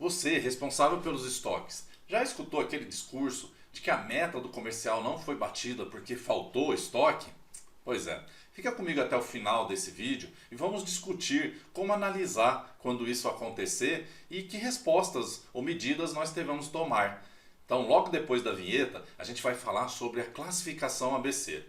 Você, responsável pelos estoques, já escutou aquele discurso de que a meta do comercial não foi batida porque faltou estoque? Pois é, fica comigo até o final desse vídeo e vamos discutir como analisar quando isso acontecer e que respostas ou medidas nós devemos tomar. Então, logo depois da vinheta, a gente vai falar sobre a classificação ABC.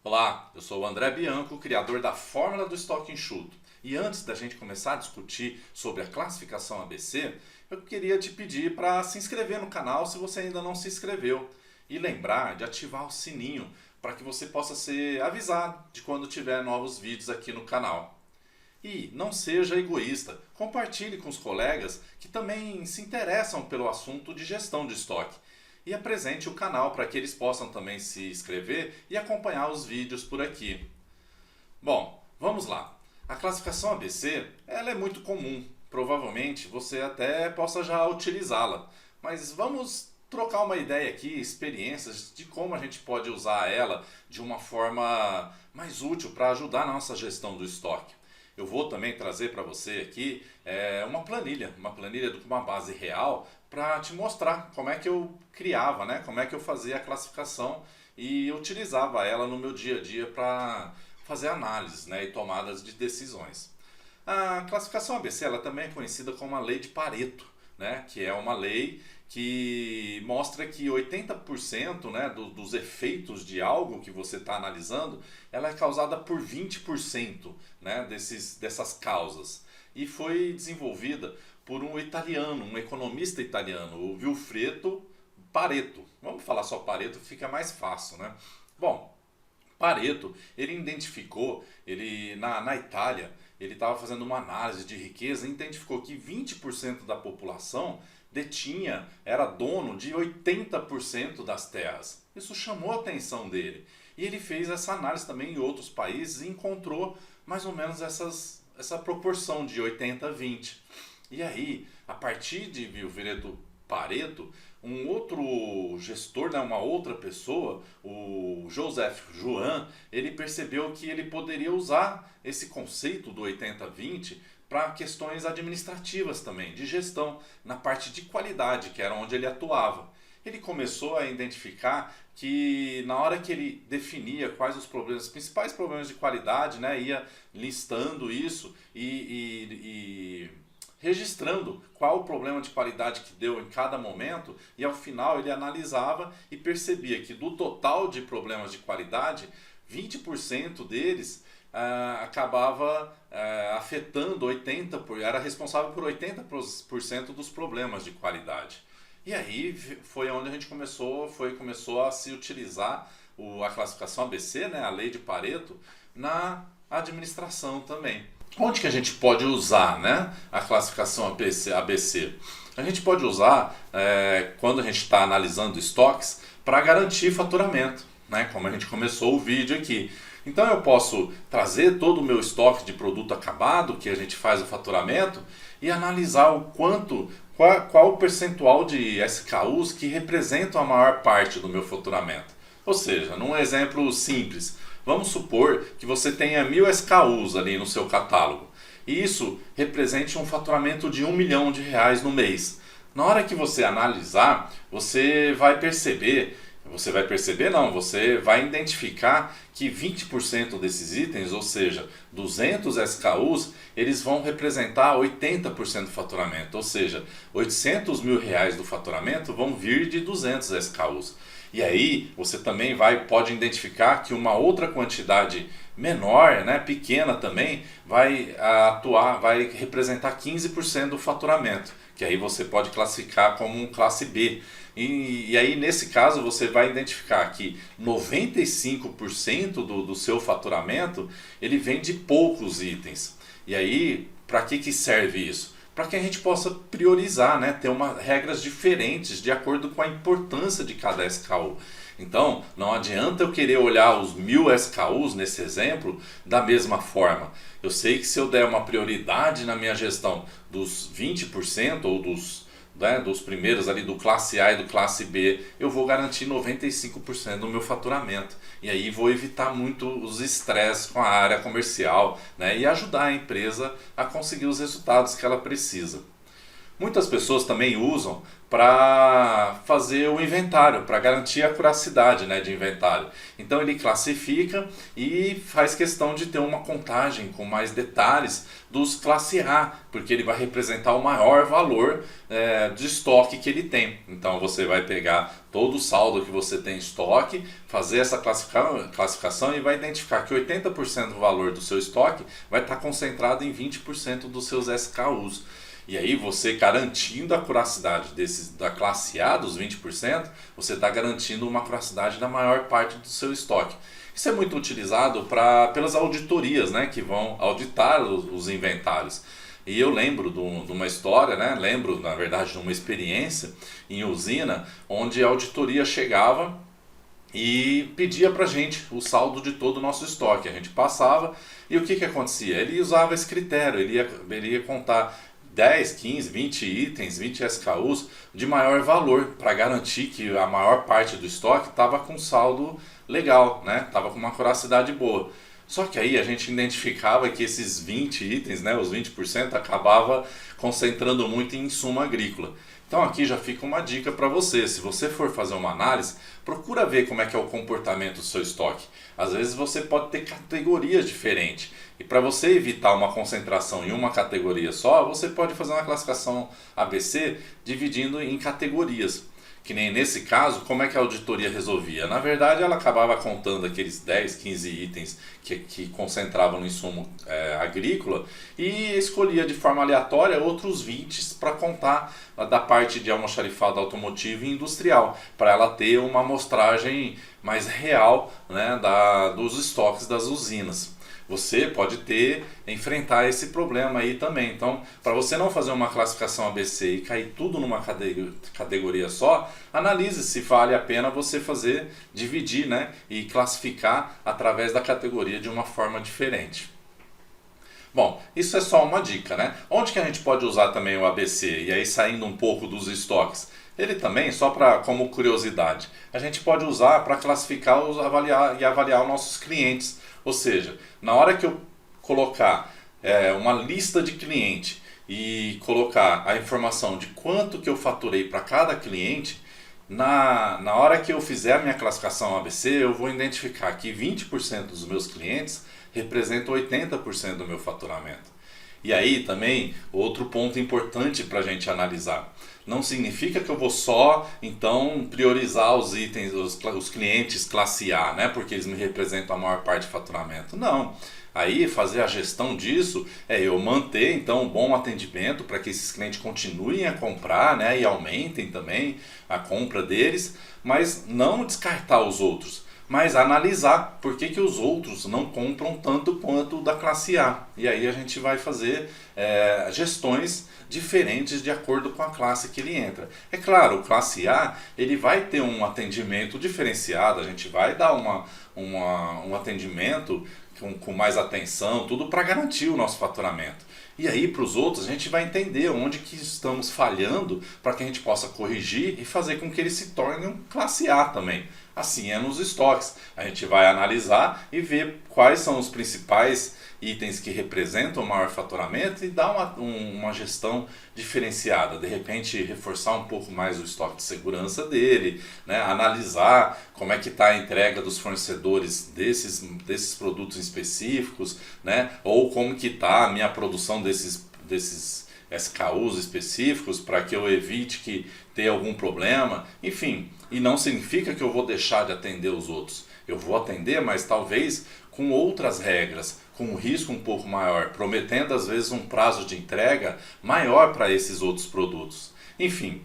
Olá, eu sou o André Bianco, criador da Fórmula do Estoque Enxuto. E antes da gente começar a discutir sobre a classificação ABC, eu queria te pedir para se inscrever no canal se você ainda não se inscreveu. E lembrar de ativar o sininho para que você possa ser avisado de quando tiver novos vídeos aqui no canal. E não seja egoísta, compartilhe com os colegas que também se interessam pelo assunto de gestão de estoque. E apresente o canal para que eles possam também se inscrever e acompanhar os vídeos por aqui. Bom, vamos lá. A classificação ABC ela é muito comum. Provavelmente você até possa já utilizá-la. Mas vamos trocar uma ideia aqui, experiências de como a gente pode usar ela de uma forma mais útil para ajudar na nossa gestão do estoque. Eu vou também trazer para você aqui uma planilha com uma base real para te mostrar como é que eu criava, né? Como é que eu fazia a classificação e utilizava ela no meu dia a dia para fazer análises, né? E tomadas de decisões. A classificação ABC ela também é conhecida como a lei de Pareto, né? Que é uma lei que mostra que 80%, né, dos efeitos de algo que você está analisando, ela é causada por 20%, né, dessas causas. E foi desenvolvida por um italiano, um economista italiano, o Vilfredo Pareto. Vamos falar só Pareto, fica mais fácil, né? Bom, Pareto, ele identificou, na Itália, ele estava fazendo uma análise de riqueza e identificou que 20% da população era dono de 80% das terras. Isso chamou a atenção dele. E ele fez essa análise também em outros países e encontrou mais ou menos essa proporção de 80 a 20. E aí, a partir de Vilfredo Pareto, um outro gestor, né, uma outra pessoa, o Joseph Juan, ele percebeu que ele poderia usar esse conceito do 80-20 para questões administrativas também, de gestão, na parte de qualidade, que era onde ele atuava. Ele começou a identificar que na hora que ele definia quais os principais problemas de qualidade, né, ia listando isso e registrando qual o problema de qualidade que deu em cada momento, e ao final ele analisava e percebia que do total de problemas de qualidade, 20% deles acabava afetando 80%, era responsável por 80% dos problemas de qualidade. E aí foi onde a gente começou a se utilizar a classificação ABC, né, a lei de Pareto, na administração também. Onde que a gente pode usar, né, a classificação ABC? A gente pode usar quando a gente está analisando estoques para garantir faturamento, né, como a gente começou o vídeo aqui. Então eu posso trazer todo o meu estoque de produto acabado, que a gente faz o faturamento, e analisar qual o percentual de SKUs que representam a maior parte do meu faturamento. Ou seja, num exemplo simples, vamos supor que você tenha 1000 SKUs ali no seu catálogo, e isso represente um faturamento de R$1 milhão no mês. Na hora que você analisar, você vai identificar que 20% desses itens, ou seja, 200 SKUs, eles vão representar 80% do faturamento, ou seja, R$800 mil do faturamento vão vir de 200 SKUs. E aí você também pode identificar que uma outra quantidade menor, né, pequena também, vai representar 15% do faturamento, que aí você pode classificar como um classe B. E aí nesse caso você vai identificar que 95% do seu faturamento ele vem de poucos itens. E aí para que serve isso? Para que a gente possa priorizar, né? Ter regras diferentes de acordo com a importância de cada SKU. Então, não adianta eu querer olhar os 1000 SKUs nesse exemplo da mesma forma. Eu sei que se eu der uma prioridade na minha gestão dos 20% ou dos primeiros ali do classe A e do classe B, eu vou garantir 95% do meu faturamento. E aí vou evitar muito os estresses com a área comercial, né, e ajudar a empresa a conseguir os resultados que ela precisa. Muitas pessoas também usam para fazer o inventário, para garantir a curacidade, né, de inventário. Então ele classifica e faz questão de ter uma contagem com mais detalhes dos classe A, porque ele vai representar o maior valor de estoque que ele tem. Então você vai pegar todo o saldo que você tem em estoque, fazer essa classificação e vai identificar que 80% do valor do seu estoque vai estar concentrado em 20% dos seus SKUs. E aí você garantindo a curacidade da classe A, dos 20%, você está garantindo uma curacidade da maior parte do seu estoque. Isso é muito utilizado pelas auditorias, né, que vão auditar os inventários. E eu lembro de uma história, né, lembro na verdade de uma experiência em usina, onde a auditoria chegava e pedia para a gente o saldo de todo o nosso estoque. A gente passava e o que acontecia? Ele usava esse critério, ele ia contar 10, 15, 20 itens, 20 SKUs de maior valor para garantir que a maior parte do estoque estava com saldo legal, né? Estava com uma curacidade boa. Só que aí a gente identificava que esses 20 itens, né, os 20%, acabava concentrando muito em insumo agrícola. Então aqui já fica uma dica para você, se você for fazer uma análise, procura ver como é que é o comportamento do seu estoque. Às vezes você pode ter categorias diferentes. E para você evitar uma concentração em uma categoria só, você pode fazer uma classificação ABC dividindo em categorias. Que nem nesse caso, como é que a auditoria resolvia? Na verdade, ela acabava contando aqueles 10, 15 itens que concentravam no insumo agrícola e escolhia de forma aleatória outros 20 para contar da parte de almoxarifado automotivo e industrial, para ela ter uma amostragem mais real, né, dos estoques das usinas. Você pode enfrentar esse problema aí também. Então, para você não fazer uma classificação ABC e cair tudo numa categoria só, analise se vale a pena você dividir, né, e classificar através da categoria de uma forma diferente. Bom, isso é só uma dica, né? Onde que a gente pode usar também o ABC? E aí saindo um pouco dos estoques. Ele também, como curiosidade, a gente pode usar para classificar e avaliar os nossos clientes. Ou seja, na hora que eu colocar uma lista de cliente e colocar a informação de quanto que eu faturei para cada cliente, na hora que eu fizer a minha classificação ABC, eu vou identificar que 20% dos meus clientes representam 80% do meu faturamento. E aí também, outro ponto importante para a gente analisar. Não significa que eu vou só, então, priorizar os itens, os clientes classe A, né? Porque eles me representam a maior parte do faturamento. Não. Aí, fazer a gestão disso é eu manter, então, um bom atendimento para que esses clientes continuem a comprar, né? E aumentem também a compra deles, mas não descartar os outros. Mas analisar por que os outros não compram tanto quanto o da classe A. E aí a gente vai fazer gestões diferentes de acordo com a classe que ele entra. É claro, o classe A ele vai ter um atendimento diferenciado, a gente vai dar um atendimento com mais atenção, tudo para garantir o nosso faturamento. E aí para os outros a gente vai entender onde que estamos falhando para que a gente possa corrigir e fazer com que ele se torne um classe A também. Assim é nos estoques. A gente vai analisar e ver quais são os principais itens que representam o maior faturamento e dar uma gestão diferenciada. De repente reforçar um pouco mais o estoque de segurança dele, né? Analisar como é que está a entrega dos fornecedores desses produtos específicos, né? Ou como que está a minha produção desses SKUs específicos para que eu evite que tenha algum problema, enfim. E não significa que eu vou deixar de atender os outros. Eu vou atender, mas talvez com outras regras, com um risco um pouco maior, prometendo às vezes um prazo de entrega maior para esses outros produtos. Enfim,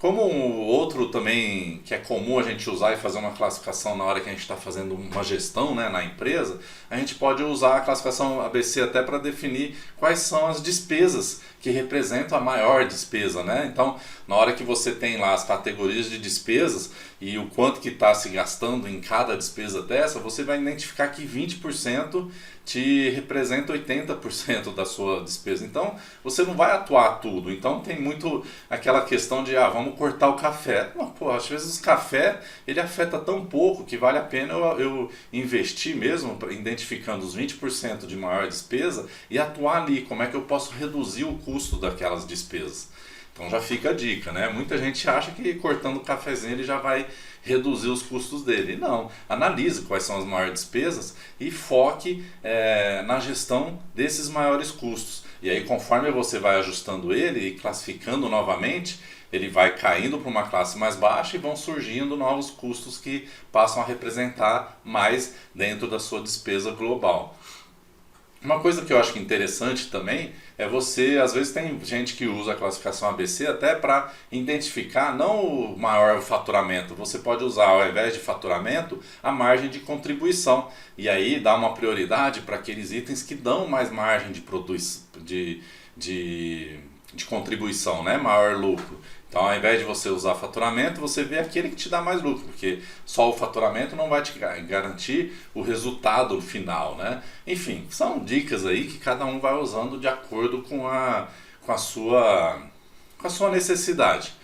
Como um outro também que é comum a gente usar e fazer uma classificação na hora que a gente está fazendo uma gestão, né, na empresa, a gente pode usar a classificação ABC até para definir quais são as despesas que representam a maior despesa, né? Então, na hora que você tem lá as categorias de despesas e o quanto que está se gastando em cada despesa dessa, você vai identificar que 20% te representa 80% da sua despesa. Então, você não vai atuar tudo. Então, tem muito aquela questão de, vamos cortar o café. Não, pô, às vezes o café, ele afeta tão pouco que vale a pena eu investir mesmo, identificando os 20% de maior despesa e atuar ali. Como é que eu posso reduzir o custo daquelas despesas? Então, já fica a dica, né? Muita gente acha que cortando o cafezinho ele já vai reduzir os custos dele. Não, analise quais são as maiores despesas e foque na gestão desses maiores custos. E aí, conforme você vai ajustando ele e classificando novamente, ele vai caindo para uma classe mais baixa e vão surgindo novos custos que passam a representar mais dentro da sua despesa global. Uma coisa que eu acho interessante também é você, às vezes tem gente que usa a classificação ABC até para identificar não o maior faturamento, você pode usar ao invés de faturamento a margem de contribuição e aí dá uma prioridade para aqueles itens que dão mais margem de contribuição, né? Maior lucro. Então, ao invés de você usar faturamento, você vê aquele que te dá mais lucro, porque só o faturamento não vai te garantir o resultado final, né? Enfim, são dicas aí que cada um vai usando de acordo com a sua necessidade.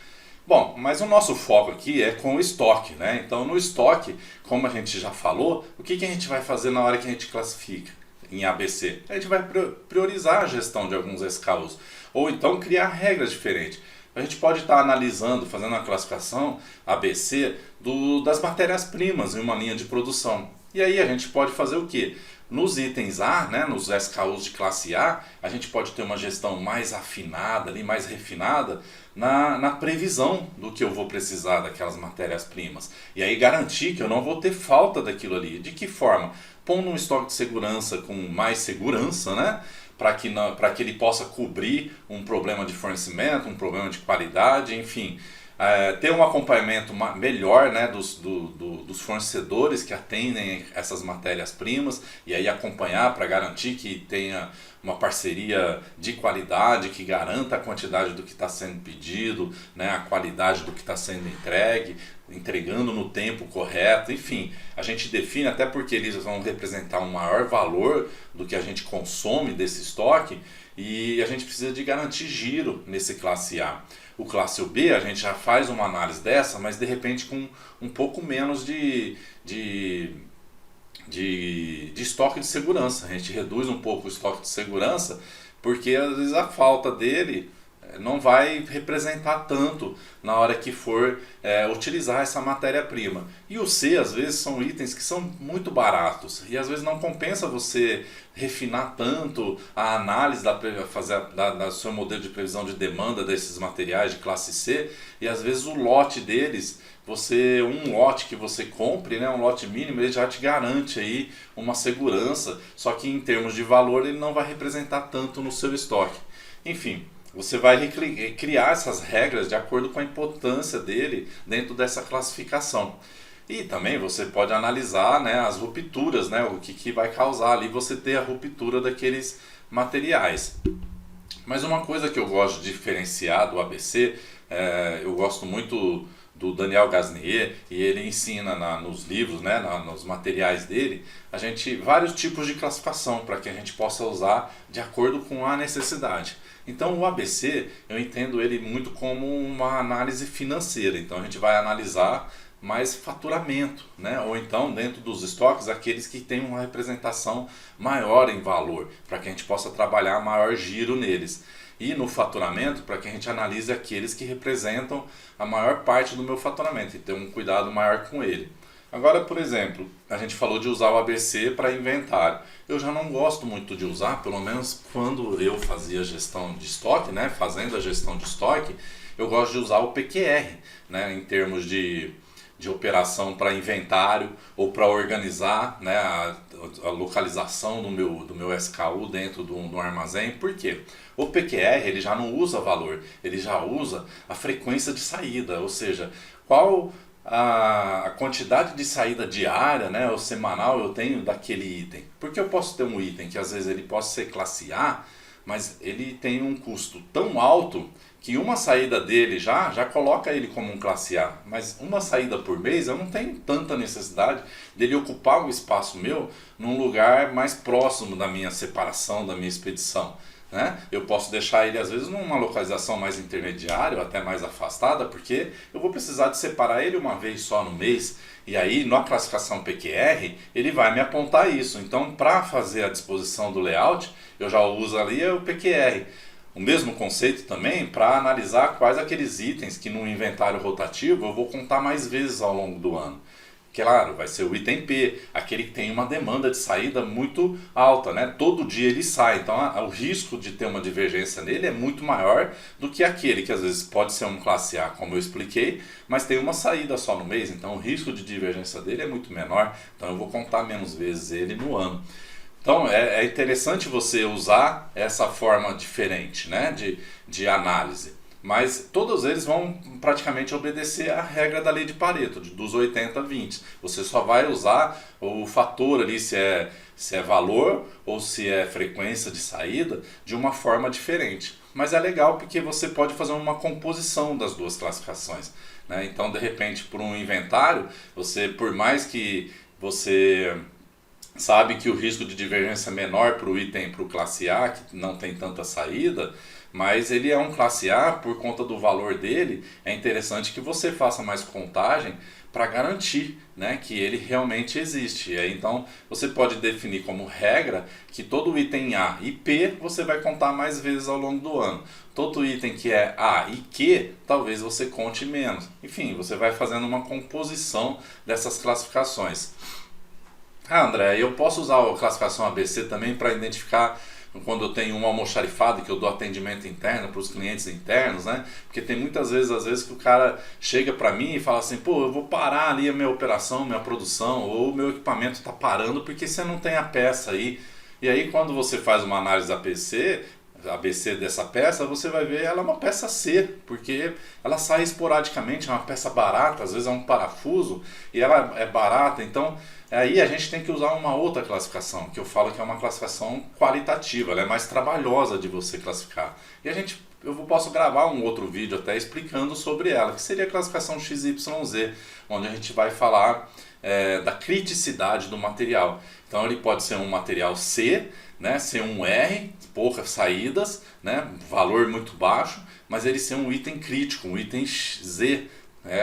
Bom, mas o nosso foco aqui é com o estoque, né? Então, no estoque, como a gente já falou, o que a gente vai fazer na hora que a gente classifica em ABC? A gente vai priorizar a gestão de alguns SKUs, ou então criar regras diferentes. A gente pode estar analisando, fazendo uma classificação ABC das matérias-primas em uma linha de produção. E aí a gente pode fazer o quê? Nos itens A, né, nos SKUs de classe A, a gente pode ter uma gestão mais afinada, ali, mais refinada, na previsão do que eu vou precisar daquelas matérias-primas. E aí garantir que eu não vou ter falta daquilo ali. De que forma? Pondo um estoque de segurança com mais segurança, né? Para que ele possa cobrir um problema de fornecimento, um problema de qualidade, enfim. Ter um acompanhamento melhor, né, dos fornecedores que atendem essas matérias-primas e aí acompanhar para garantir que tenha uma parceria de qualidade que garanta a quantidade do que está sendo pedido, né, a qualidade do que está sendo entregando no tempo correto, enfim, a gente define até porque eles vão representar um maior valor do que a gente consome desse estoque e a gente precisa de garantir giro nesse classe A. O classe B a gente já faz uma análise dessa, mas de repente com um pouco menos de estoque de segurança. A gente reduz um pouco o estoque de segurança porque às vezes a falta dele não vai representar tanto na hora que for utilizar essa matéria-prima. E o C, às vezes, são itens que são muito baratos e às vezes não compensa você refinar tanto a análise da seu modelo de previsão de demanda desses materiais de classe C e às vezes o lote deles, um lote que você compre, né, um lote mínimo, ele já te garante aí uma segurança, só que em termos de valor ele não vai representar tanto no seu estoque. Enfim, você vai criar essas regras de acordo com a importância dele dentro dessa classificação. E também você pode analisar, né, as rupturas, né, o que vai causar ali você ter a ruptura daqueles materiais. Mas uma coisa que eu gosto de diferenciar do ABC, eu gosto muito do Daniel Gasnier e ele ensina nos livros, né, nos materiais dele, vários tipos de classificação para que a gente possa usar de acordo com a necessidade. Então o ABC eu entendo ele muito como uma análise financeira, então a gente vai analisar mais faturamento, né? Ou então dentro dos estoques aqueles que têm uma representação maior em valor, para que a gente possa trabalhar maior giro neles. E no faturamento, para que a gente analise aqueles que representam a maior parte do meu faturamento e ter um cuidado maior com ele. Agora, por exemplo, a gente falou de usar o ABC para inventário. Eu já não gosto muito de usar, pelo menos quando eu fazia gestão de estoque, né? Fazendo a gestão de estoque, eu gosto de usar o PQR, né? Em termos de de operação para inventário ou para organizar, né, a localização do meu SKU dentro do armazém. Por quê? O PQR ele já não usa valor, ele já usa a frequência de saída, ou seja, qual a quantidade de saída diária, né, ou semanal eu tenho daquele item. Porque eu posso ter um item que às vezes ele possa ser classe A, mas ele tem um custo tão alto que uma saída dele já coloca ele como um classe A. Mas uma saída por mês eu não tenho tanta necessidade dele ocupar o espaço meu num lugar mais próximo da minha separação, da minha expedição. Né? Eu posso deixar ele às vezes numa localização mais intermediária ou até mais afastada, porque eu vou precisar de separar ele uma vez só no mês. E aí na classificação PQR ele vai me apontar isso. Então para fazer a disposição do layout eu já uso ali o PQR. O mesmo conceito também para analisar quais aqueles itens que no inventário rotativo eu vou contar mais vezes ao longo do ano. Claro, vai ser o item P, aquele que tem uma demanda de saída muito alta, né? Todo dia ele sai, então o risco de ter uma divergência nele é muito maior do que aquele que às vezes pode ser um classe A, como eu expliquei, mas tem uma saída só no mês, então o risco de divergência dele é muito menor, então eu vou contar menos vezes ele no ano. Então é interessante você usar essa forma diferente, né, de análise. Mas todos eles vão praticamente obedecer à regra da lei de Pareto, dos 80-20. Você só vai usar o fator ali, se é valor ou se é frequência de saída, de uma forma diferente. Mas é legal porque você pode fazer uma composição das duas classificações. Né? Então, de repente, por um inventário, você, por mais que você sabe que o risco de divergência é menor para o item, para o classe A, que não tem tanta saída, mas ele é um classe A, por conta do valor dele, é interessante que você faça mais contagem para garantir, né, que ele realmente existe. E aí, então você pode definir como regra que todo item A e P você vai contar mais vezes ao longo do ano. Todo item que é A e Q, talvez você conte menos. Enfim, você vai fazendo uma composição dessas classificações. Ah, André, eu posso usar a classificação ABC também para identificar quando eu tenho um almoxarifado que eu dou atendimento interno para os clientes internos, né? Porque tem muitas vezes, às vezes, que o cara chega para mim e fala assim, pô, eu vou parar ali a minha operação, minha produção, ou o meu equipamento está parando porque você não tem a peça aí. E aí quando você faz uma análise ABC dessa peça, você vai ver ela é uma peça C, porque ela sai esporadicamente, é uma peça barata, às vezes é um parafuso e ela é barata, então aí a gente tem que usar uma outra classificação, que eu falo que é uma classificação qualitativa, ela é mais trabalhosa de você classificar. E eu posso gravar um outro vídeo até explicando sobre ela, que seria a classificação XYZ, onde a gente vai falar da criticidade do material. Então ele pode ser um material C, né, ser um R, poucas saídas, né, valor muito baixo, mas ele ser um item crítico, um item Z.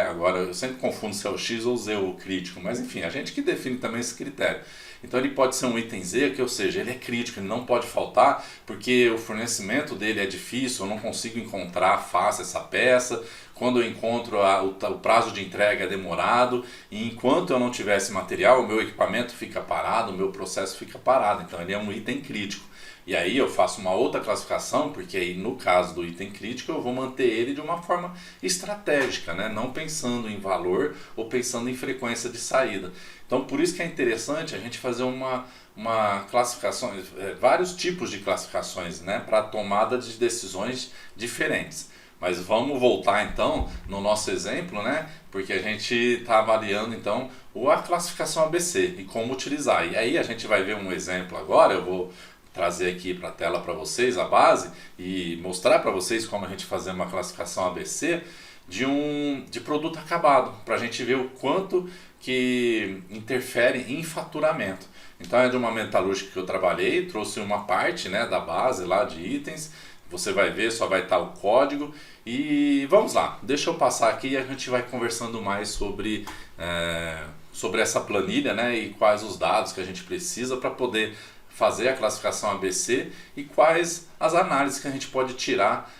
Agora eu sempre confundo se é o X ou o Z o crítico, mas enfim, a gente que define também esse critério. Então ele pode ser um item Z, ou seja, ele é crítico, ele não pode faltar, porque o fornecimento dele é difícil, eu não consigo encontrar fácil essa peça, quando eu encontro o prazo de entrega é demorado, e enquanto eu não tiver esse material, o meu equipamento fica parado, o meu processo fica parado, então ele é um item crítico. E aí eu faço uma outra classificação, porque aí no caso do item crítico eu vou manter ele de uma forma estratégica, né? Não pensando em valor ou pensando em frequência de saída. Então por isso que é interessante a gente fazer uma classificação, vários tipos de classificações, né? Para tomada de decisões diferentes. Mas vamos voltar então no nosso exemplo, né? Porque a gente está avaliando então a classificação ABC e como utilizar. E aí a gente vai ver um exemplo agora, eu vou trazer aqui para a tela para vocês a base e mostrar para vocês como a gente fazer uma classificação ABC de produto acabado, para a gente ver o quanto que interfere em faturamento. Então é de uma metalúrgica que eu trabalhei, trouxe uma parte, né, da base lá de itens, você vai ver, só vai estar o código e vamos lá, deixa eu passar aqui e a gente vai conversando mais sobre essa planilha, né, e quais os dados que a gente precisa para poder fazer a classificação ABC e quais as análises que a gente pode tirar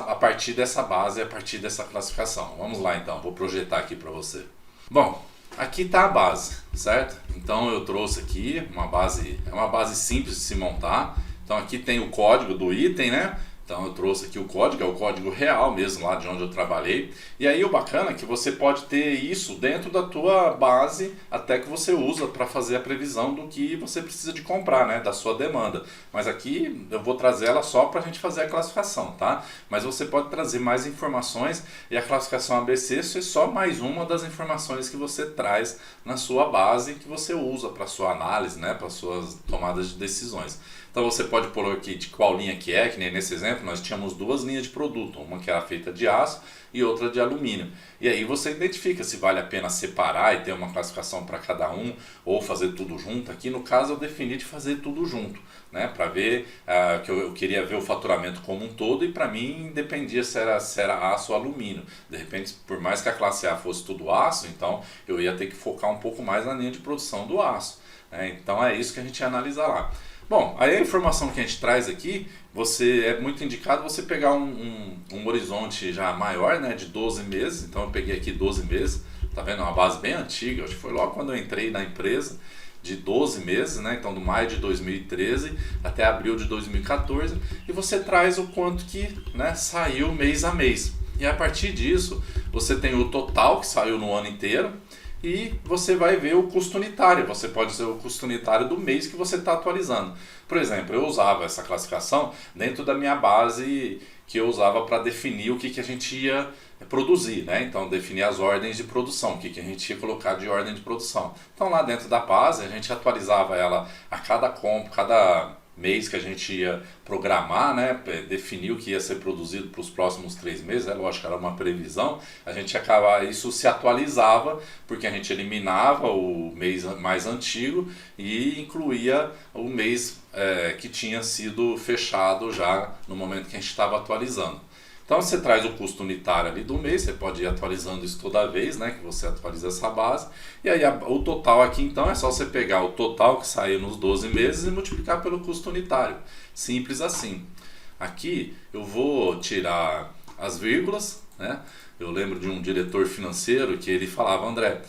a partir dessa base, a partir dessa classificação. Vamos lá então, vou projetar aqui para você. Bom, aqui está a base, certo? Então eu trouxe aqui uma base simples de se montar. Então aqui tem o código do item, né? Então eu trouxe aqui o código, é o código real mesmo lá de onde eu trabalhei. E aí o bacana é que você pode ter isso dentro da tua base até que você usa para fazer a previsão do que você precisa de comprar, né, da sua demanda. Mas aqui eu vou trazer ela só para a gente fazer a classificação, tá? Mas você pode trazer mais informações e a classificação ABC é só mais uma das informações que você traz na sua base que você usa para sua análise, né, para suas tomadas de decisões. Então você pode pôr aqui de qual linha que nem nesse exemplo nós tínhamos duas linhas de produto, uma que era feita de aço e outra de alumínio. E aí você identifica se vale a pena separar e ter uma classificação para cada um ou fazer tudo junto. Aqui no caso eu defini de fazer tudo junto, né, para ver que eu queria ver o faturamento como um todo e para mim dependia se era aço ou alumínio. De repente, por mais que a classe A fosse tudo aço, então eu ia ter que focar um pouco mais na linha de produção do aço, né? Então é isso que a gente ia analisar lá. Bom, aí a informação que a gente traz aqui, é muito indicado você pegar um horizonte já maior, né, de 12 meses. Então eu peguei aqui 12 meses, tá vendo? É uma base bem antiga, acho que foi logo quando eu entrei na empresa, de 12 meses, né? Então do maio de 2013 até abril de 2014, e você traz o quanto que, né, saiu mês a mês. E a partir disso, você tem o total que saiu no ano inteiro, e você vai ver o custo unitário. Você pode ver o custo unitário do mês que você está atualizando. Por exemplo, eu usava essa classificação dentro da minha base que eu usava para definir o que a gente ia produzir, né? Então, definir as ordens de produção, o que a gente ia colocar de ordem de produção. Então, lá dentro da base, a gente atualizava ela a cada mês que a gente ia programar, né, definir o que ia ser produzido para os próximos 3 meses, lógico que era uma previsão, a gente acabava, isso se atualizava, porque a gente eliminava o mês mais antigo e incluía o mês que tinha sido fechado já no momento que a gente estava atualizando. Então você traz o custo unitário ali do mês, você pode ir atualizando isso toda vez, né, que você atualiza essa base. E aí o total aqui então é só você pegar o total que saiu nos 12 meses e multiplicar pelo custo unitário. Simples assim. Aqui eu vou tirar as vírgulas, né? Eu lembro de um diretor financeiro que ele falava, André,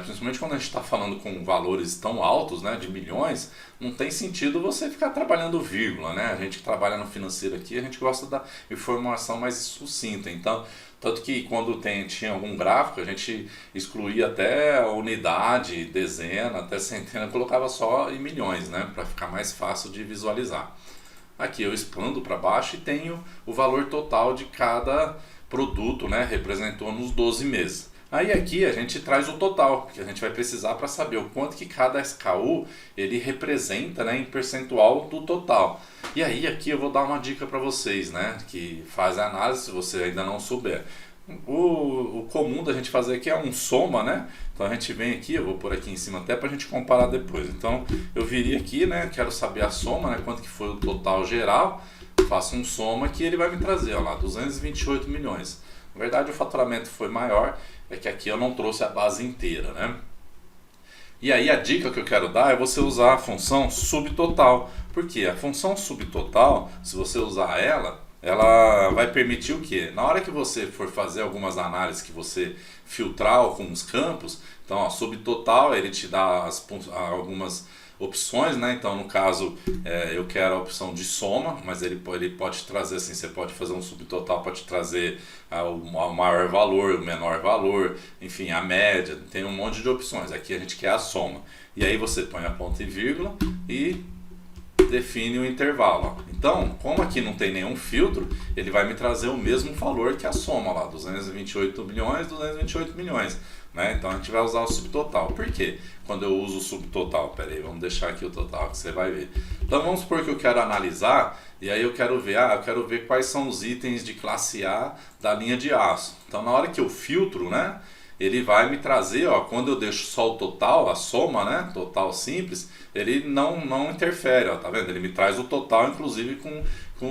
principalmente quando a gente está falando com valores tão altos, né, de milhões, não tem sentido você ficar trabalhando vírgula, né? A gente que trabalha no financeiro aqui, a gente gosta da informação mais sucinta. Então, tanto que quando tinha algum gráfico, a gente excluía até a unidade, dezena, até centena, colocava só em milhões, né, para ficar mais fácil de visualizar. Aqui eu expando para baixo e tenho o valor total de cada produto, né, representou nos 12 meses. Aí aqui a gente traz o total, que a gente vai precisar para saber o quanto que cada SKU ele representa, né, em percentual do total. E aí aqui eu vou dar uma dica para vocês, né, que fazem a análise se você ainda não souber. O comum da gente fazer aqui é um soma, né? Então a gente vem aqui, eu vou pôr aqui em cima até para a gente comparar depois. Então eu viria aqui, né, quero saber a soma, né, quanto que foi o total geral, faço um soma que ele vai me trazer, ó lá, 228 milhões. Na verdade o faturamento foi maior, é que aqui eu não trouxe a base inteira, né? E aí a dica que eu quero dar é você usar a função subtotal. Por quê? A função subtotal, se você usar ela vai permitir o quê? Na hora que você for fazer algumas análises que você filtrar alguns campos, então ó, subtotal ele te dá algumas opções, né? Então no caso eu quero a opção de soma, mas ele pode trazer assim, você pode fazer um subtotal para te trazer o maior valor, o menor valor, enfim, a média, tem um monte de opções. Aqui a gente quer a soma. E aí você põe a ponta e vírgula e define o intervalo. Então, como aqui não tem nenhum filtro, ele vai me trazer o mesmo valor que a soma lá, 228 milhões, 228 milhões. Né? Então a gente vai usar o subtotal. Por quê? Quando eu uso o subtotal, peraí, vamos deixar aqui o total que você vai ver. Então vamos supor que eu quero analisar e aí eu quero ver quais são os itens de classe A da linha de aço. Então na hora que eu filtro, né, ele vai me trazer, ó, quando eu deixo só o total, a soma, né, total simples, ele não interfere, ó, tá vendo? Ele me traz o total, inclusive com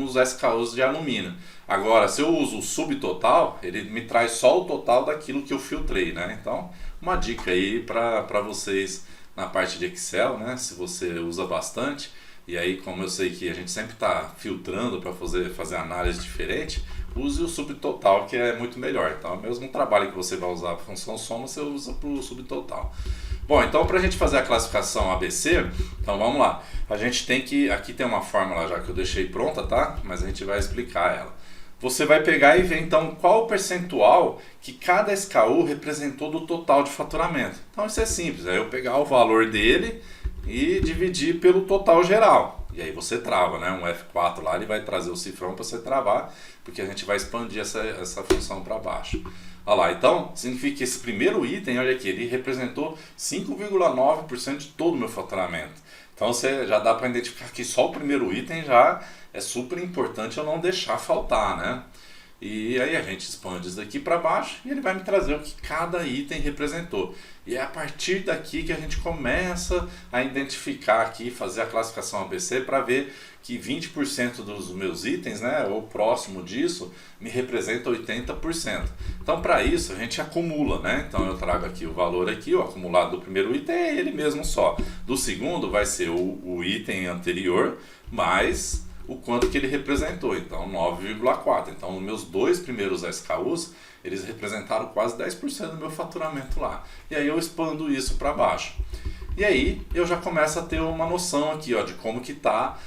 os SKUs de alumínio. Agora, se eu uso o subtotal, ele me traz só o total daquilo que eu filtrei, né? Então, uma dica aí para vocês na parte de Excel, né? Se você usa bastante, e aí como eu sei que a gente sempre está filtrando para fazer análise diferente, use o subtotal, que é muito melhor. Então, é o mesmo trabalho que você vai usar para a função soma, você usa para o subtotal. Bom, então para a gente fazer a classificação ABC, então vamos lá. A gente tem que, aqui tem uma fórmula já que eu deixei pronta, tá? Mas a gente vai explicar ela. Você vai pegar e ver então qual o percentual que cada SKU representou do total de faturamento. Então isso é simples, é eu pegar o valor dele e dividir pelo total geral. E aí você trava, né? Um F4 lá, ele vai trazer o cifrão para você travar, porque a gente vai expandir essa função para baixo. Olha lá, então significa que esse primeiro item, olha aqui, ele representou 5,9% de todo o meu faturamento. Então você já dá para identificar que só o primeiro item já é super importante eu não deixar faltar, né? E aí a gente expande isso daqui para baixo e ele vai me trazer o que cada item representou. E é a partir daqui que a gente começa a identificar aqui, fazer a classificação ABC para ver que 20% dos meus itens, né, ou próximo disso, me representa 80%. Então para isso a gente acumula, né? Então eu trago aqui o valor aqui, o acumulado do primeiro item é ele mesmo só. Do segundo vai ser o item anterior mais o quanto que ele representou, então 9,4. Então os meus dois primeiros SKUs, eles representaram quase 10% do meu faturamento lá. E aí eu expando isso para baixo. E aí eu já começo a ter uma noção aqui, ó, de como que está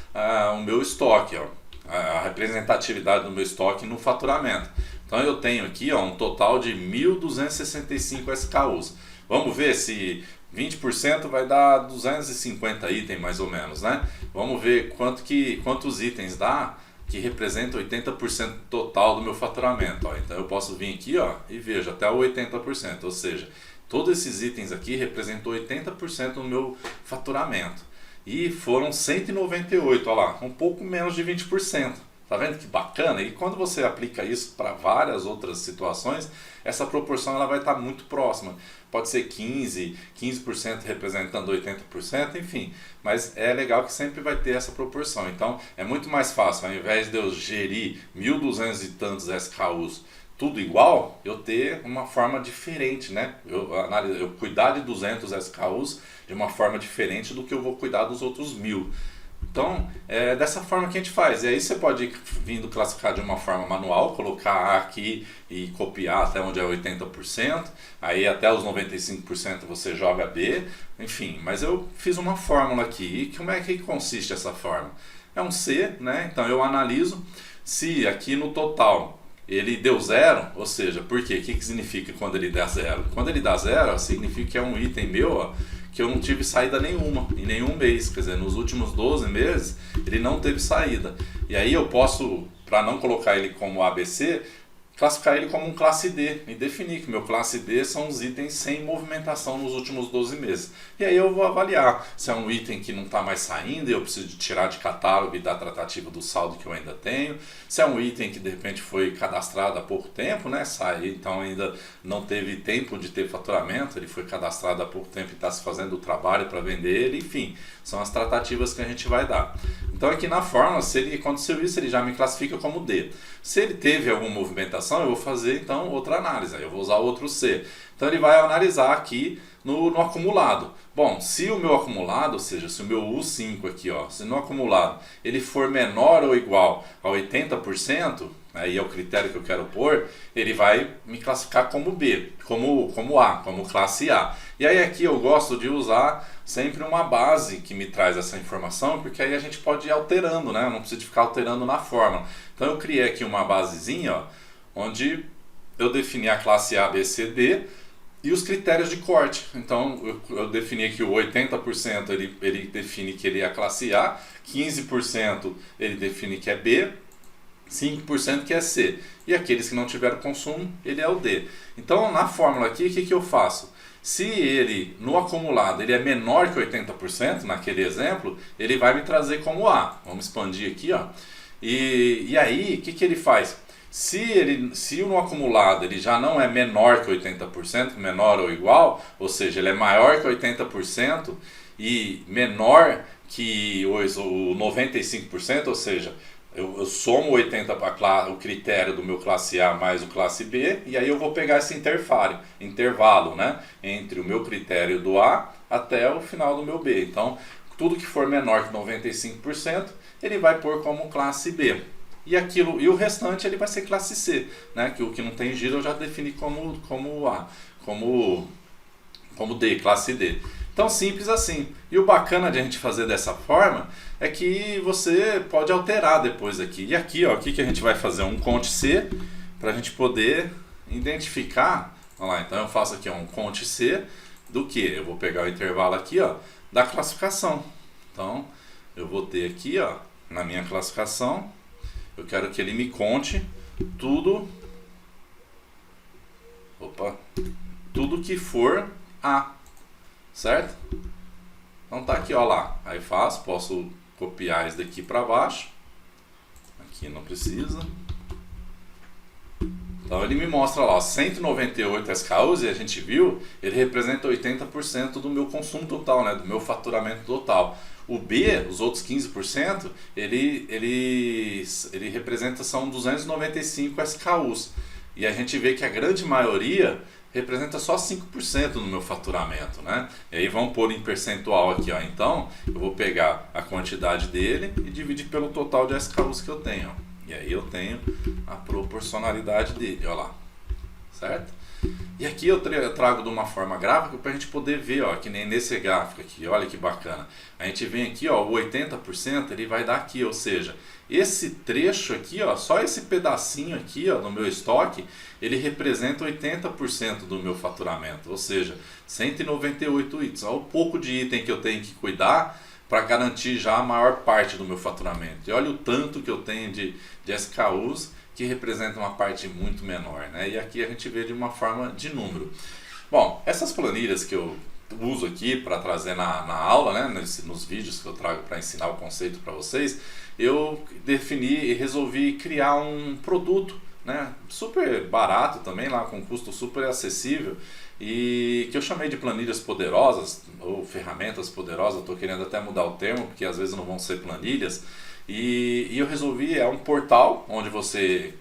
o meu estoque, ó, a representatividade do meu estoque no faturamento. Então eu tenho aqui, ó, um total de 1.265 SKUs. Vamos ver se 20% vai dar 250 itens mais ou menos, né? Vamos ver quantos itens dá que representa 80% total do meu faturamento. Ó. Então eu posso vir aqui, ó, e vejo até o 80%, ou seja, todos esses itens aqui representou 80% do meu faturamento. E foram 198, ó lá, um pouco menos de 20%. Tá vendo que bacana? E quando você aplica isso para várias outras situações, essa proporção ela vai estar muito próxima. Pode ser 15% representando 80%, enfim. Mas é legal que sempre vai ter essa proporção. Então é muito mais fácil, ao invés de eu gerir 1.200 e tantos SKUs tudo igual, eu ter uma forma diferente, né? Eu cuidar de 200 SKUs de uma forma diferente do que eu vou cuidar dos outros 1.000. Então, é dessa forma que a gente faz. E aí você pode vindo classificar de uma forma manual, colocar A aqui e copiar até onde é 80%, aí até os 95% você joga B, enfim. Mas eu fiz uma fórmula aqui. E como é que consiste essa fórmula? É um C, né? Então eu analiso se aqui no total ele deu zero, ou seja, por quê? O que significa quando ele dá zero? Quando ele dá zero, significa que é um item meu, ó, que eu não tive saída nenhuma em nenhum mês, quer dizer, nos últimos 12 meses ele não teve saída. E aí eu posso, para não colocar ele como ABC, classificar ele como um classe D e definir que meu classe D são os itens sem movimentação nos últimos 12 meses. E aí eu vou avaliar se é um item que não está mais saindo e eu preciso de tirar de catálogo e dar tratativa do saldo que eu ainda tenho, se é um item que de repente foi cadastrado há pouco tempo, né, saiu, então ainda não teve tempo de ter faturamento, ele foi cadastrado há pouco tempo e está se fazendo o trabalho para vender ele, enfim, são as tratativas que a gente vai dar. Então aqui na fórmula, se ele aconteceu isso, ele já me classifica como D. Se ele teve alguma movimentação, eu vou fazer então outra análise, aí eu vou usar outro C. Então ele vai analisar aqui no acumulado. Bom, se o meu acumulado, ou seja, se o meu U5 aqui, ó, se no acumulado ele for menor ou igual a 80%, aí é o critério que eu quero pôr, ele vai me classificar como B, como A, como classe A. E aí aqui eu gosto de usar sempre uma base que me traz essa informação, porque aí a gente pode ir alterando, né? Eu não preciso ficar alterando na fórmula. Então eu criei aqui uma basezinha, ó, onde eu defini a classe A, B, C, D e os critérios de corte. Então eu defini que o 80% ele define que ele é a classe A, 15% ele define que é B, 5% que é C. E aqueles que não tiveram consumo, ele é o D. Então na fórmula aqui, o que eu faço? Se ele, no acumulado, ele é menor que 80%, naquele exemplo, ele vai me trazer como A. Vamos expandir aqui, ó. E aí, o que ele faz? Se no acumulado ele já não é menor que 80%, menor ou igual, ou seja, ele é maior que 80% e menor que o 95%, ou seja, eu somo 80 para o critério do meu classe A mais o classe B, e aí eu vou pegar esse intervalo, né, entre o meu critério do A até o final do meu B. Então, tudo que for menor que 95%, ele vai pôr como classe B. E o restante ele vai ser classe C, né, que o que não tem giro eu já defini como A, como como D, classe D. Tão simples assim. E o bacana de a gente fazer dessa forma é que você pode alterar depois aqui. E aqui, ó, o que que a gente vai fazer? Um Ctrl C para a gente poder identificar. Olha lá, então eu faço aqui ó, um Ctrl C do que? Eu vou pegar o intervalo aqui, ó, da classificação. Então, eu vou ter aqui, ó, na minha classificação, eu quero que ele me conte tudo, tudo que for A, certo? Então tá aqui, ó lá. Aí posso copiar isso daqui para baixo. Aqui não precisa. Então ele me mostra lá, ó, 198 SKUs e a gente viu, ele representa 80% do meu consumo total, né, do meu faturamento total. O B, os outros 15%, ele representa, são 295 SKUs. E a gente vê que a grande maioria representa só 5% no meu faturamento, né? E aí vamos pôr em percentual aqui, ó. Então, eu vou pegar a quantidade dele e dividir pelo total de SKUs que eu tenho, ó. E aí eu tenho a proporcionalidade dele, ó lá, certo? E aqui eu trago de uma forma gráfica para a gente poder ver, ó, que nem nesse gráfico aqui, olha que bacana. A gente vem aqui, ó, o 80% ele vai dar aqui, ou seja, esse trecho aqui, ó, só esse pedacinho aqui, ó, no meu estoque, ele representa 80% do meu faturamento, ou seja, 198 itens. Olha o pouco de item que eu tenho que cuidar para garantir já a maior parte do meu faturamento. E olha o tanto que eu tenho de SKUs que representa uma parte muito menor, né? E aqui a gente vê de uma forma de número. Bom, essas planilhas que eu uso aqui para trazer na aula, né? Nos vídeos que eu trago para ensinar o conceito para vocês, eu defini e resolvi criar um produto, né? Super barato também, lá com custo super acessível, e que eu chamei de planilhas poderosas ou ferramentas poderosas. Estou querendo até mudar o termo, porque às vezes não vão ser planilhas. E eu resolvi, é um portal onde você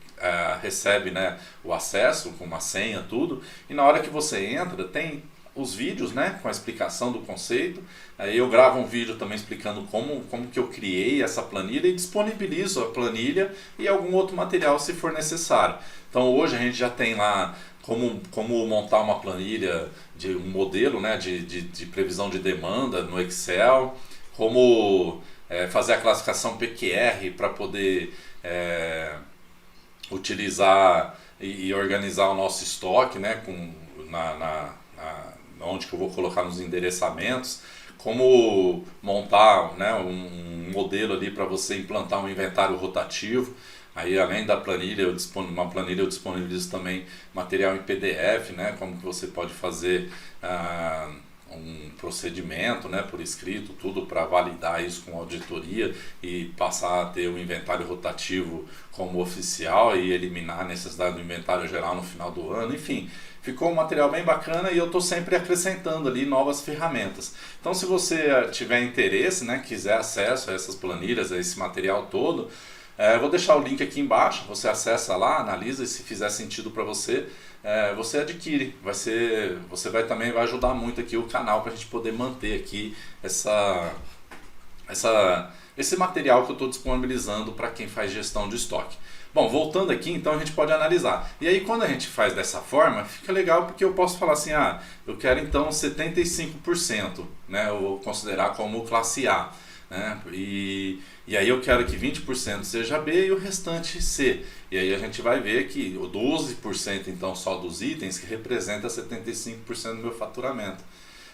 recebe, né, o acesso com uma senha, tudo, e na hora que você entra tem os vídeos, né, com a explicação do conceito. Aí eu gravo um vídeo também explicando como que eu criei essa planilha e disponibilizo a planilha e algum outro material se for necessário. Então hoje a gente já tem lá como montar uma planilha de um modelo, né, de previsão de demanda no Excel, como fazer a classificação PQR para poder utilizar e organizar o nosso estoque, né, onde que eu vou colocar nos endereçamentos, como montar, né, um modelo ali para você implantar um inventário rotativo. Aí além da planilha, eu disponibilizo também material em PDF, né, como que você pode fazer um procedimento, né, por escrito, tudo para validar isso com auditoria e passar a ter o inventário rotativo como oficial e eliminar a necessidade do inventário geral no final do ano. Enfim, ficou um material bem bacana e eu estou sempre acrescentando ali novas ferramentas. Então se você tiver interesse, né, quiser acesso a essas planilhas, a esse material todo, eu vou deixar o link aqui embaixo, você acessa lá, analisa e se fizer sentido para você, você adquire. Você vai ajudar muito aqui o canal para a gente poder manter aqui esse material que eu estou disponibilizando para quem faz gestão de estoque. Bom, voltando aqui, então a gente pode analisar. E aí quando a gente faz dessa forma, fica legal porque eu posso falar assim, eu quero então 75%, né, eu vou considerar como classe A, né, e aí eu quero que 20% seja B e o restante C. E aí a gente vai ver que o 12% então só dos itens que representa 75% do meu faturamento.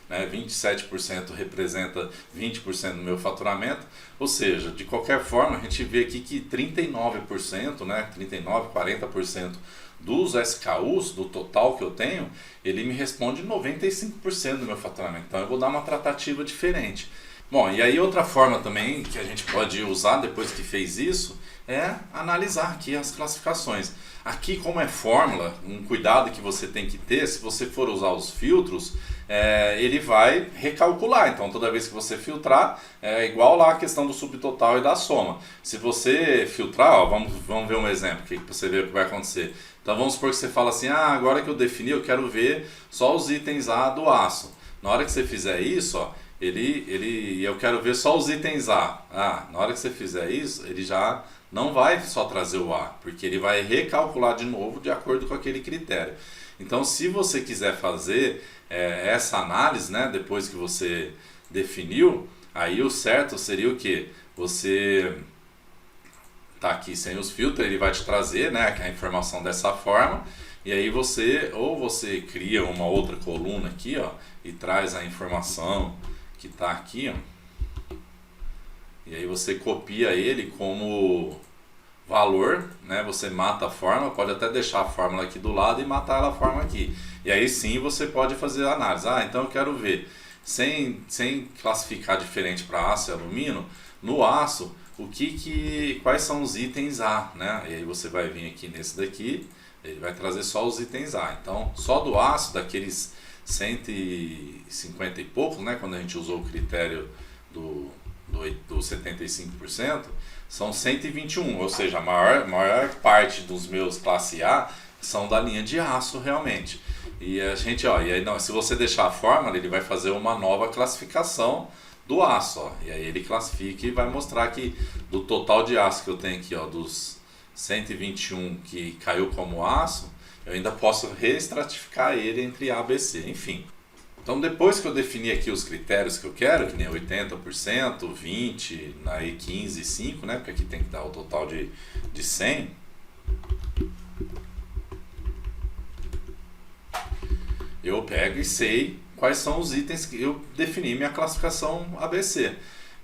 27% representa 20% do meu faturamento, ou seja, de qualquer forma a gente vê aqui que 39%, 39, 40% dos SKUs, do total que eu tenho, ele me responde 95% do meu faturamento, então eu vou dar uma tratativa diferente. Bom, e aí outra forma também que a gente pode usar depois que fez isso é analisar aqui as classificações. Aqui, como é fórmula, um cuidado que você tem que ter, se você for usar os filtros, ele vai recalcular. Então, toda vez que você filtrar, é igual lá a questão do subtotal e da soma. Se você filtrar, ó, vamos ver um exemplo, que você vê o que vai acontecer. Então, vamos supor que você fala assim, agora que eu defini, eu quero ver só os itens A do aço. Na hora que você fizer isso, ó, eu quero ver só os itens A. Na hora que você fizer isso, ele já não vai só trazer o A, porque ele vai recalcular de novo de acordo com aquele critério. Então, se você quiser fazer essa análise, né, depois que você definiu, aí o certo seria o que? Você tá aqui sem os filtros, ele vai te trazer, né, a informação dessa forma, e aí você cria uma outra coluna aqui, ó, e traz a informação que está aqui, ó, e aí você copia ele como valor, né? Você mata a fórmula, pode até deixar a fórmula aqui do lado e matar a fórmula aqui. E aí sim você pode fazer a análise. Ah, então eu quero ver, sem classificar diferente para aço e alumínio, no aço, quais são os itens A, né? E aí você vai vir aqui nesse daqui, ele vai trazer só os itens A. Então, só do aço, daqueles 150 e poucos, né? Quando a gente usou o critério do 75%, são 121, ou seja, a maior parte dos meus classe A são da linha de aço realmente. E a gente, ó, e aí não, se você deixar a fórmula, ele vai fazer uma nova classificação do aço, ó, e aí ele classifica e vai mostrar que do total de aço que eu tenho aqui, ó, dos 121 que caiu como aço, eu ainda posso reestratificar ele entre A, B, C, enfim. Então depois que eu defini aqui os critérios que eu quero, que nem 80%, 20%, aí 15%, 5%, né? Porque aqui tem que dar o total de 100. Eu pego e sei quais são os itens que eu defini minha classificação ABC.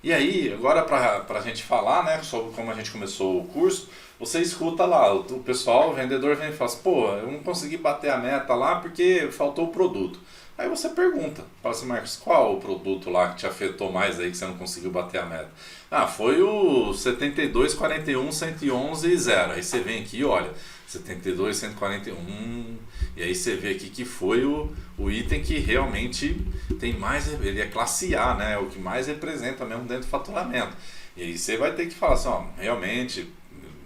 E aí, agora para a gente falar, né, sobre como a gente começou o curso, você escuta lá, o pessoal, o vendedor vem e fala assim, pô, eu não consegui bater a meta lá porque faltou o produto. Aí você pergunta, fala assim, Marcos, qual o produto lá que te afetou mais aí que você não conseguiu bater a meta? Ah, foi o 72, 41, 111 e 0. Aí você vem aqui e olha, 72, 141, e aí você vê aqui que foi o item que realmente tem mais, ele é classe A, né? O que mais representa mesmo dentro do faturamento. E aí você vai ter que falar assim, ó, realmente,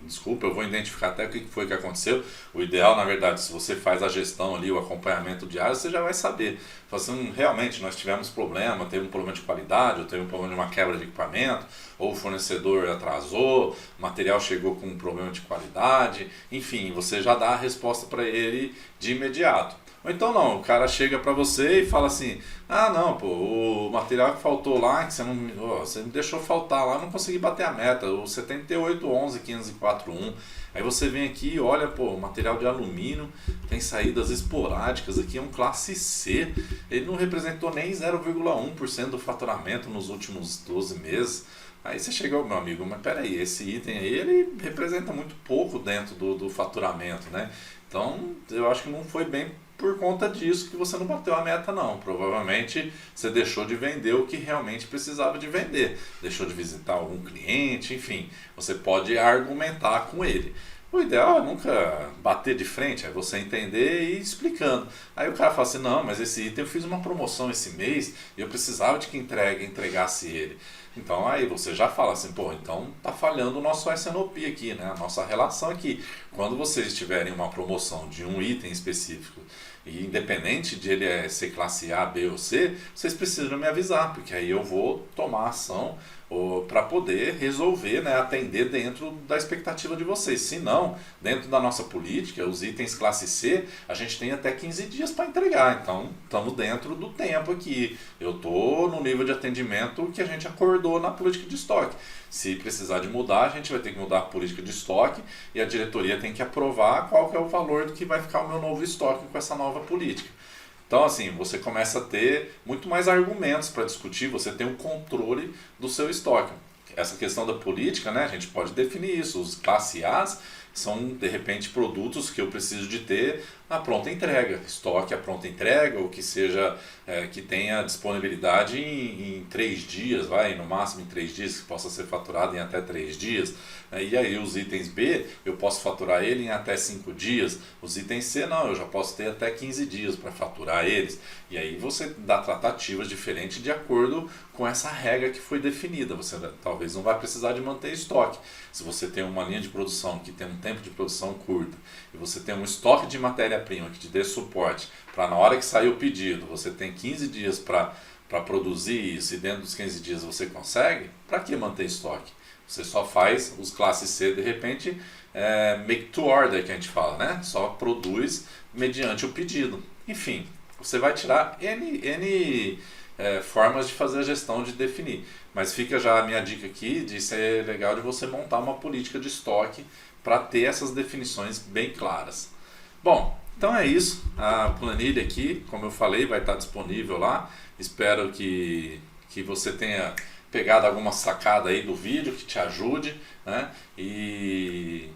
desculpa, eu vou identificar até o que foi que aconteceu. O ideal, na verdade, se você faz a gestão ali, o acompanhamento diário, você já vai saber. Fala assim, realmente, nós tivemos problema, teve um problema de qualidade, ou teve um problema de uma quebra de equipamento, ou o fornecedor atrasou, o material chegou com um problema de qualidade, enfim, você já dá a resposta para ele de imediato. Ou então não, o cara chega para você e fala assim, ah não, pô, o material que faltou lá, que você me deixou faltar lá, não consegui bater a meta, o 78, 11, 15, 4, 1. Aí você vem aqui e olha, pô, material de alumínio tem saídas esporádicas aqui, é um classe C, ele não representou nem 0,1% do faturamento nos últimos 12 meses. Aí você chegou, meu amigo, mas peraí, esse item aí, ele representa muito pouco dentro do faturamento, né? Então, eu acho que não foi bem por conta disso que você não bateu a meta não. Provavelmente você deixou de vender o que realmente precisava de vender. Deixou de visitar algum cliente, enfim. Você pode argumentar com ele. O ideal é nunca bater de frente, é você entender e ir explicando. Aí o cara fala assim, não, mas esse item eu fiz uma promoção esse mês e eu precisava de que entregasse ele. Então aí você já fala assim, pô, então tá falhando o nosso SNOP aqui, né? A nossa relação aqui. Quando vocês tiverem uma promoção de um item específico, e independente de ele ser classe A, B ou C, vocês precisam me avisar, porque aí eu vou tomar ação para poder resolver, né, atender dentro da expectativa de vocês. Se não, dentro da nossa política, os itens classe C, a gente tem até 15 dias para entregar. Então, estamos dentro do tempo aqui. Eu estou no nível de atendimento que a gente acordou na política de estoque. Se precisar de mudar, a gente vai ter que mudar a política de estoque e a diretoria tem que aprovar qual que é o valor do que vai ficar o meu novo estoque com essa nova política. Então, assim, você começa a ter muito mais argumentos para discutir, você tem um controle do seu estoque. Essa questão da política, né, a gente pode definir isso. Os classe A's são, de repente, produtos que eu preciso de ter a pronta entrega, estoque a pronta entrega, ou que seja, que tenha disponibilidade em 3 dias, no máximo em 3 dias, que possa ser faturado em até 3 dias. E aí os itens B, eu posso faturar ele em até 5 dias. Os itens C não, eu já posso ter até 15 dias para faturar eles. E aí você dá tratativas diferentes de acordo com essa regra que foi definida. Você talvez não vai precisar de manter estoque. Se você tem uma linha de produção que tem um tempo de produção curto e você tem um estoque de matéria-prima que te dê suporte para na hora que sair o pedido, você tem 15 dias para produzir isso e dentro dos 15 dias você consegue, para que manter estoque? Você só faz os classe C, de repente, make to order, que a gente fala, né? Só produz mediante o pedido. Enfim, você vai tirar N formas de fazer a gestão de definir. Mas fica já a minha dica aqui de ser legal de você montar uma política de estoque para ter essas definições bem claras. Bom, então é isso. A planilha aqui, como eu falei, vai estar disponível lá. Espero que você tenha pegado alguma sacada aí do vídeo que te ajude, né? E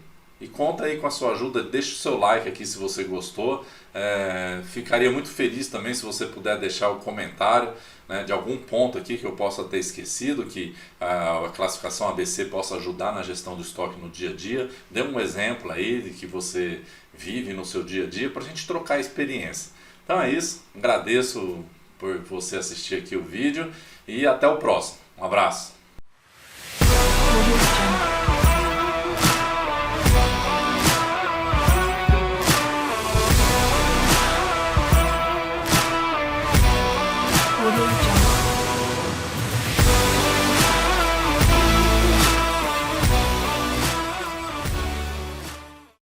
conta aí com a sua ajuda, deixa o seu like aqui se você gostou. Ficaria muito feliz também se você puder deixar o comentário, né, de algum ponto aqui que eu possa ter esquecido, que a classificação ABC possa ajudar na gestão do estoque no dia a dia. Dê um exemplo aí de que você vive no seu dia a dia para a gente trocar experiência. Então é isso, agradeço por você assistir aqui o vídeo e até o próximo. Um abraço. Audio Jungle.